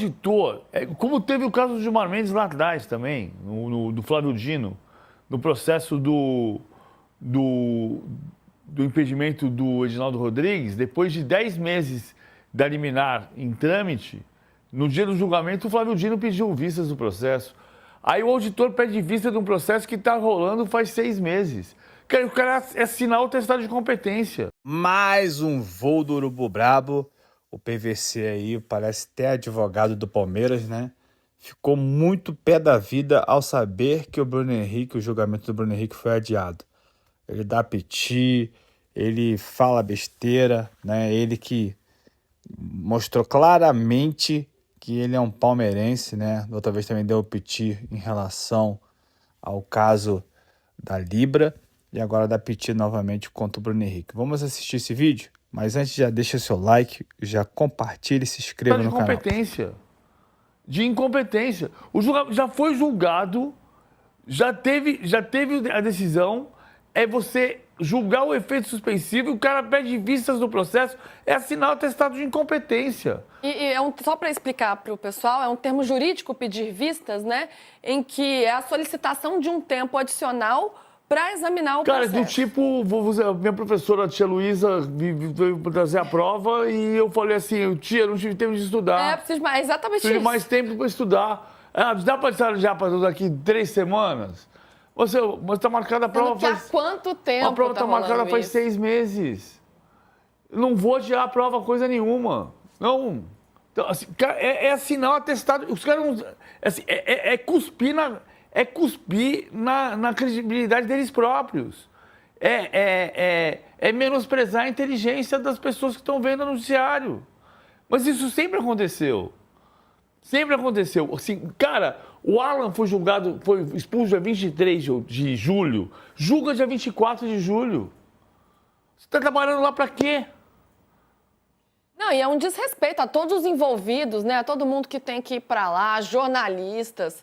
auditor, como teve o caso do Gilmar Mendes lá atrás também, do Flávio Dino, no processo do impedimento do Edinaldo Rodrigues, depois de 10 meses da liminar em trâmite, no dia do julgamento, o Flávio Dino pediu vistas do processo. Aí o auditor pede vista de um processo que está rolando faz 6 meses. O cara assinar o testado de competência. Mais um voo do Urubu Brabo. O PVC aí parece até advogado do Palmeiras, né? Ficou muito pé da vida ao saber que o julgamento do Bruno Henrique foi adiado. Ele dá piti, ele fala besteira, né? Ele que mostrou claramente que ele é um palmeirense, né? Da outra vez também deu piti em relação ao caso da Libra e agora dá piti novamente contra o Bruno Henrique. Vamos assistir esse vídeo? Mas antes já deixa seu like, já compartilha e se inscreva no canal. De incompetência. O julgamento já foi julgado, já teve a decisão, é você julgar o efeito suspensivo e o cara pede vistas do processo, é assinar o atestado de incompetência. Só para explicar para o pessoal, é um termo jurídico pedir vistas, né? Em que é a solicitação de um tempo adicional para examinar o processo. Cara, do tipo, minha professora, a tia Luísa, veio trazer a prova e eu falei assim, tia, não tive tempo de estudar. Preciso mais, exatamente preciso isso. de mais tempo para estudar. Dá para estar já para daqui 3 semanas? Mas está marcada a prova há quanto tempo? A prova está marcada faz 6 meses. Eu não vou adiar a prova coisa nenhuma. Não. Então, assim, é assinar o atestado. Os caras não. Assim, é cuspir na credibilidade deles próprios. É menosprezar a inteligência das pessoas que estão vendo o noticiário. Mas isso sempre aconteceu. Sempre aconteceu. Assim, cara, o Alan foi expulso dia 23 de julho. Julga dia 24 de julho. Você está trabalhando lá para quê? Não, e é um desrespeito a todos os envolvidos, né? A todo mundo que tem que ir para lá, jornalistas,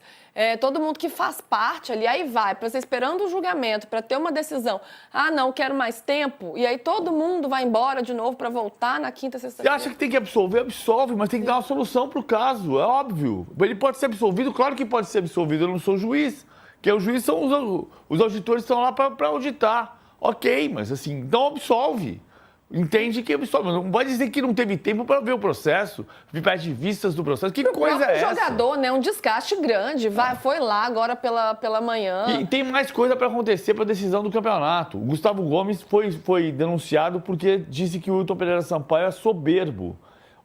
todo mundo que faz parte ali. Aí vai, para você esperando o julgamento, para ter uma decisão. Ah, não, quero mais tempo. E aí todo mundo vai embora de novo para voltar na quinta, sexta-feira. Você acha que tem que absolver? Absolve, mas tem que dar uma solução para o caso, é óbvio. Ele pode ser absolvido? Claro que pode ser absolvido, eu não sou juiz. Porque os juízes são os auditores estão lá para auditar. Ok, mas assim, então absolve. Entende que absolve. Não pode dizer que não teve tempo para ver o processo, pede vistas do processo. Que coisa é essa? O jogador, né? Um desgaste grande. Foi lá agora pela manhã. E tem mais coisa para acontecer para a decisão do campeonato. O Gustavo Gomes foi denunciado porque disse que o Wilton Pereira Sampaio é soberbo.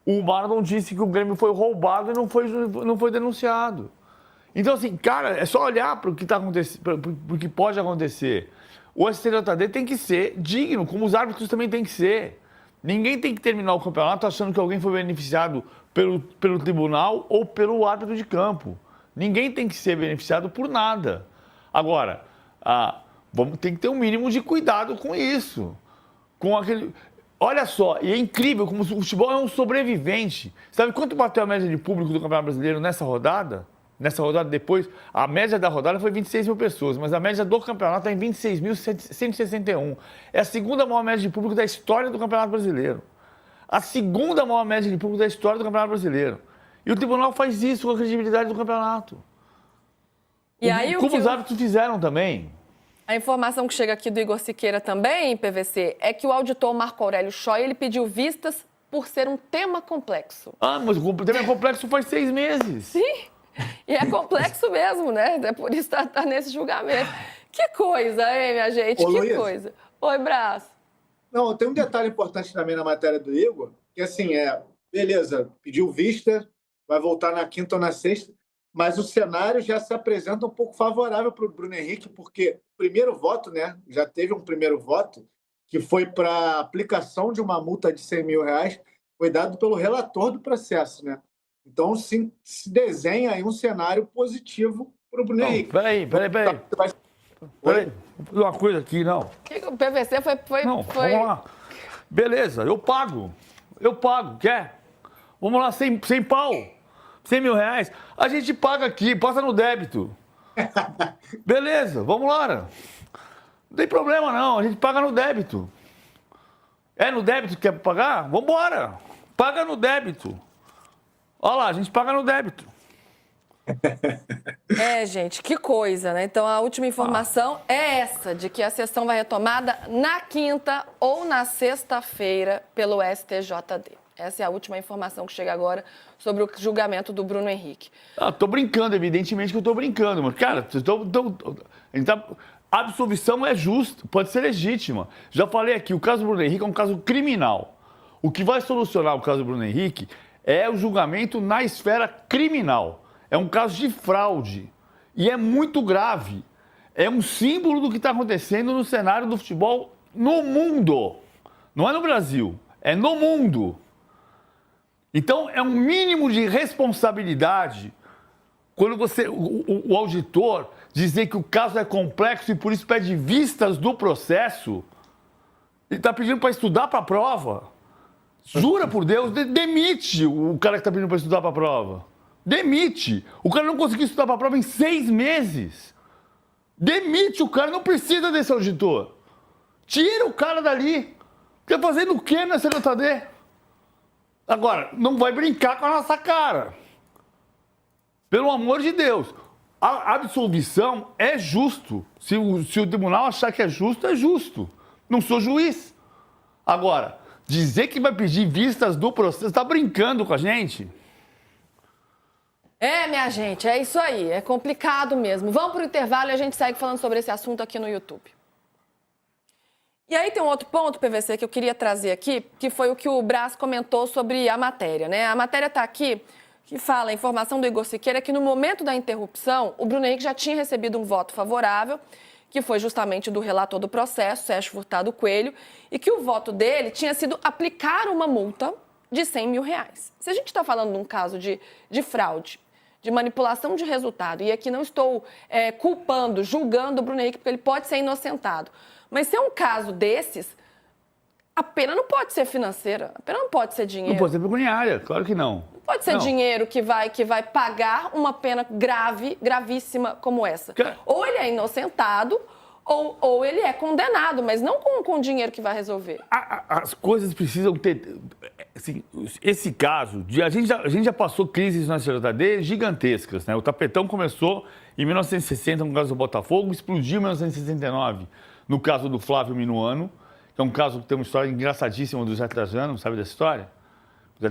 O Marlon disse que o Grêmio foi roubado e não foi denunciado. Então, assim, cara, é só olhar para o que está acontecendo, para o que pode acontecer. O STJD tem que ser digno, como os árbitros também tem que ser. Ninguém tem que terminar o campeonato achando que alguém foi beneficiado pelo tribunal ou pelo árbitro de campo. Ninguém tem que ser beneficiado por nada. Agora, tem que ter um mínimo de cuidado com isso. Olha só, e é incrível como o futebol é um sobrevivente. Sabe quanto bateu a média de público do Campeonato Brasileiro nessa rodada? Nessa rodada depois, a média da rodada foi 26 mil pessoas, mas a média do campeonato está em 26.161. É a segunda maior média de público da história do Campeonato Brasileiro. A segunda maior média de público da história do Campeonato Brasileiro. E o tribunal faz isso com a credibilidade do campeonato. E aí, como os árbitros fizeram também. A informação que chega aqui do Igor Siqueira também, PVC, é que o auditor Marco Aurélio Choi, ele pediu vistas por ser um tema complexo. Mas o tema complexo faz 6 meses. Sim. E é complexo mesmo, né? É por isso que tá nesse julgamento. Que coisa, hein, minha gente? Que coisa. Oi, Brás. Não, tem um detalhe importante também na matéria do Igor, que assim, beleza, pediu vista, vai voltar na quinta ou na sexta, mas o cenário já se apresenta um pouco favorável para o Bruno Henrique, porque o primeiro voto, né? Já teve um primeiro voto, que foi para aplicação de uma multa de R$100 mil, foi dado pelo relator do processo, né? Então, se desenha aí um cenário positivo para o Bruno Henrique. Peraí. Vou fazer uma coisa aqui, não. O PVC foi... Não, vamos lá. Beleza, eu pago. Quer? Vamos lá, 100 pau. R$100 mil. A gente paga aqui, passa no débito. Beleza, vamos lá. Não tem problema, não. A gente paga no débito. É no débito que quer pagar? Vambora. Paga no débito. Olha lá, a gente paga no débito. Gente, que coisa, né? Então, a última informação é essa, de que a sessão vai retomada na quinta ou na sexta-feira pelo STJD. Essa é a última informação que chega agora sobre o julgamento do Bruno Henrique. Tô brincando, evidentemente que eu tô brincando, mas, cara, a absolvição é justa, pode ser legítima. Já falei aqui, o caso do Bruno Henrique é um caso criminal. O que vai solucionar o caso do Bruno Henrique é o julgamento na esfera criminal. É um caso de fraude e é muito grave. É um símbolo do que está acontecendo no cenário do futebol no mundo. Não é no Brasil, é no mundo. Então, é um mínimo de responsabilidade quando o auditor dizer que o caso é complexo e por isso pede vistas do processo. Ele está pedindo para estudar para a prova. Jura por Deus, demite o cara que está pedindo para estudar para a prova. Demite. O cara não conseguiu estudar para a prova em 6 meses. Demite o cara, não precisa desse auditor. Tira o cara dali. Fica fazendo o quê na STJD? Agora, não vai brincar com a nossa cara. Pelo amor de Deus. A absolvição é justo. Se o tribunal achar que é justo. Não sou juiz. Agora, dizer que vai pedir vistas do processo, está brincando com a gente? Minha gente, é isso aí. É complicado mesmo. Vamos para o intervalo e a gente segue falando sobre esse assunto aqui no YouTube. E aí tem um outro ponto, PVC, que eu queria trazer aqui, que foi o que o Braz comentou sobre a matéria, né? A matéria está aqui, que fala, a informação do Igor Siqueira, que no momento da interrupção, o Bruno Henrique já tinha recebido um voto favorável, que foi justamente do relator do processo, Sérgio Furtado Coelho, e que o voto dele tinha sido aplicar uma multa de R$100 mil. Se a gente está falando de um caso de fraude, de manipulação de resultado, e aqui não estou culpando, julgando o Bruno Henrique, porque ele pode ser inocentado, mas se é um caso desses, a pena não pode ser financeira, a pena não pode ser dinheiro. Não pode ser pecuniária, claro que não. Não pode ser dinheiro que vai pagar uma pena gravíssima como essa. Ou ele é inocentado, ou ele é condenado, mas não com dinheiro que vai resolver. As coisas precisam ter... Assim, esse caso, a gente já passou crises na STJD gigantescas, né? O tapetão começou em 1960 no caso do Botafogo, explodiu em 1969 no caso do Flávio Minuano, que é um caso que tem uma história engraçadíssima do Zé Trajano, sabe dessa história? O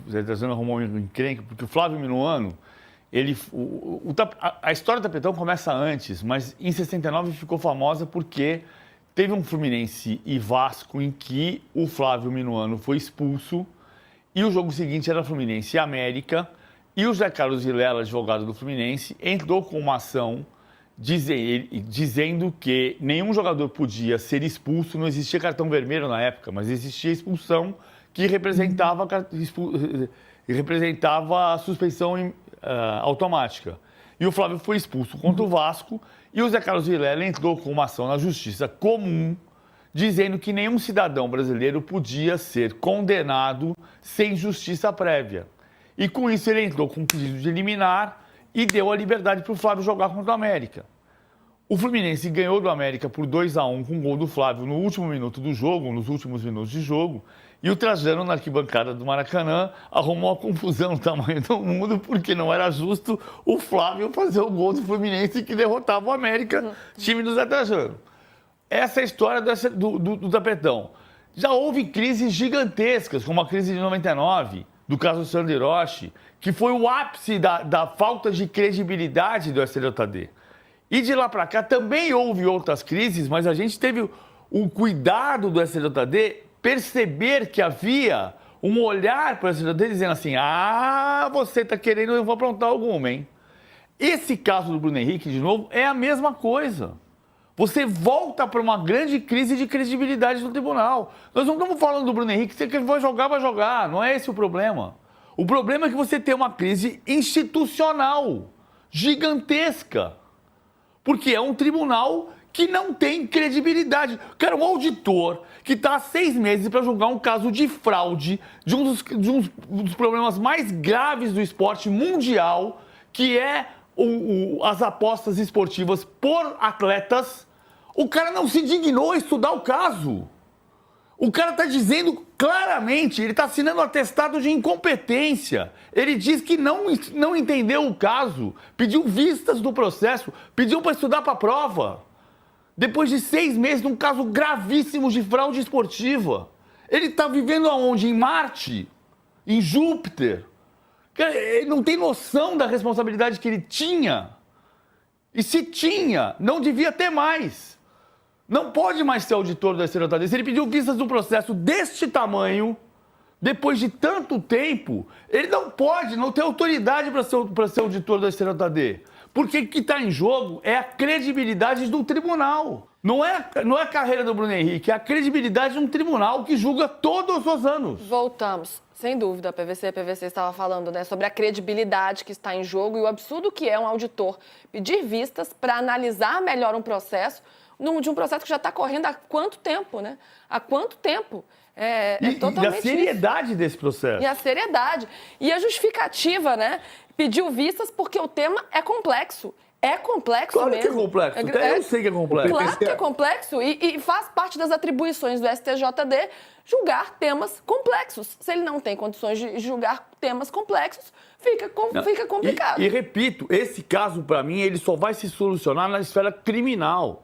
Zé Trajano arrumou um encrenque, porque o Flávio Minuano, a história do tapetão começa antes, mas em 69 ficou famosa porque teve um Fluminense e Vasco em que o Flávio Minuano foi expulso e o jogo seguinte era Fluminense e América e o José Carlos Vilela, advogado do Fluminense, entrou com uma ação dizendo que nenhum jogador podia ser expulso, não existia cartão vermelho na época, mas existia expulsão que representava a suspensão automática. E o Flávio foi expulso contra o Vasco e o Zé Carlos Vilela entrou com uma ação na Justiça Comum dizendo que nenhum cidadão brasileiro podia ser condenado sem justiça prévia. E com isso ele entrou com um pedido de liminar e deu a liberdade para o Flávio jogar contra o América. O Fluminense ganhou do América por 2-1 com o gol do Flávio no último minuto do jogo, nos últimos minutos de jogo, e o Trajano, na arquibancada do Maracanã, arrumou uma confusão do tamanho do mundo, porque não era justo o Flávio fazer o gol do Fluminense que derrotava o América, time do Zé Trajano. Essa é a história do tapetão. Já houve crises gigantescas, como a crise de 99, do caso Sandro Hiroshi, que foi o ápice da falta de credibilidade do STJD. E de lá para cá também houve outras crises, mas a gente teve o cuidado do STJD perceber que havia um olhar para o STJD dizendo assim, você está querendo, eu vou aprontar alguma, hein? Esse caso do Bruno Henrique, de novo, é a mesma coisa. Você volta para uma grande crise de credibilidade no tribunal. Nós não estamos falando do Bruno Henrique, você que vai jogar, não é esse o problema. O problema é que você tem uma crise institucional, gigantesca, porque é um tribunal que não tem credibilidade. Cara, um auditor que está há 6 meses para julgar um caso de fraude de um dos problemas mais graves do esporte mundial, que é as apostas esportivas por atletas, o cara não se dignou a estudar o caso. O cara está dizendo claramente, ele está assinando um atestado de incompetência. Ele diz que não entendeu o caso, pediu vistas do processo, pediu para estudar para a prova. Depois de 6 meses, num caso gravíssimo de fraude esportiva. Ele está vivendo aonde? Em Marte? Em Júpiter? Ele não tem noção da responsabilidade que ele tinha. E se tinha, não devia ter mais. Não pode mais ser auditor da STJD. Se ele pediu vistas do processo deste tamanho, depois de tanto tempo, ele não pode, não tem autoridade para ser auditor da STJD. Porque o que está em jogo é a credibilidade do tribunal. Não é a carreira do Bruno Henrique, é a credibilidade de um tribunal que julga todos os anos. Voltamos. Sem dúvida, a PVC estava falando, né, sobre a credibilidade que está em jogo e o absurdo que é um auditor pedir vistas para analisar melhor um processo, de um processo que já está correndo há quanto tempo, né? Há quanto tempo? E a seriedade desse processo. E a seriedade. E a justificativa, né? Pediu vistas porque o tema é complexo. É complexo claro mesmo. Que é complexo. Até eu sei que é complexo. Claro que é complexo e faz parte das atribuições do STJD julgar temas complexos. Se ele não tem condições de julgar temas complexos, fica complicado. E repito, esse caso, para mim, ele só vai se solucionar na esfera criminal.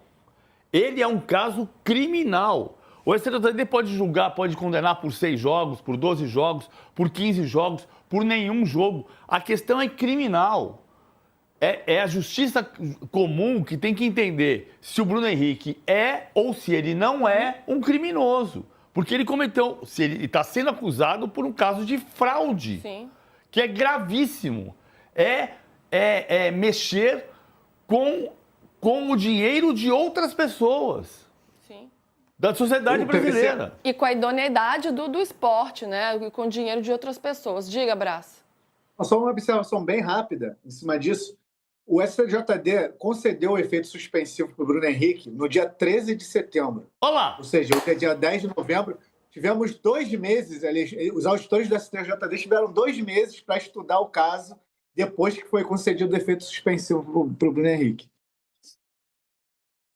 Ele é um caso criminal. O STJD pode julgar, pode condenar por 6 jogos, por 12 jogos, por 15 jogos, por nenhum jogo. A questão é criminal. É a justiça comum que tem que entender se o Bruno Henrique é ou se ele não é um criminoso. Porque ele cometeu, se ele está sendo acusado por um caso de fraude, Sim. que é gravíssimo. É mexer com o dinheiro de outras pessoas. Sim. Da sociedade brasileira. E com a idoneidade do esporte, né? E com o dinheiro de outras pessoas. Diga, Brás. Só uma observação bem rápida em cima disso. O STJD concedeu o efeito suspensivo para o Bruno Henrique no dia 13 de setembro. Olá! Ou seja, hoje é dia 10 de novembro. Tivemos 2 meses, os auditores do STJD tiveram 2 meses para estudar o caso depois que foi concedido o efeito suspensivo para o Bruno Henrique.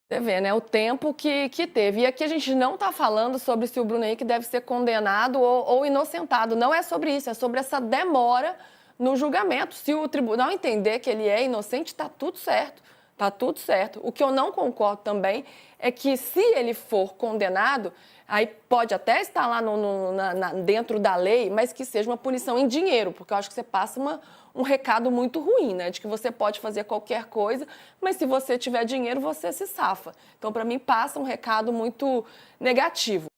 Você vê, né? O tempo que teve. E aqui a gente não está falando sobre se o Bruno Henrique deve ser condenado ou inocentado. Não é sobre isso, é sobre essa demora no julgamento. Se o tribunal entender que ele é inocente, está tudo certo. Está tudo certo. O que eu não concordo também é que se ele for condenado, aí pode até estar lá dentro da lei, mas que seja uma punição em dinheiro, porque eu acho que você passa um recado muito ruim, né? De que você pode fazer qualquer coisa, mas se você tiver dinheiro, você se safa. Então, para mim, passa um recado muito negativo.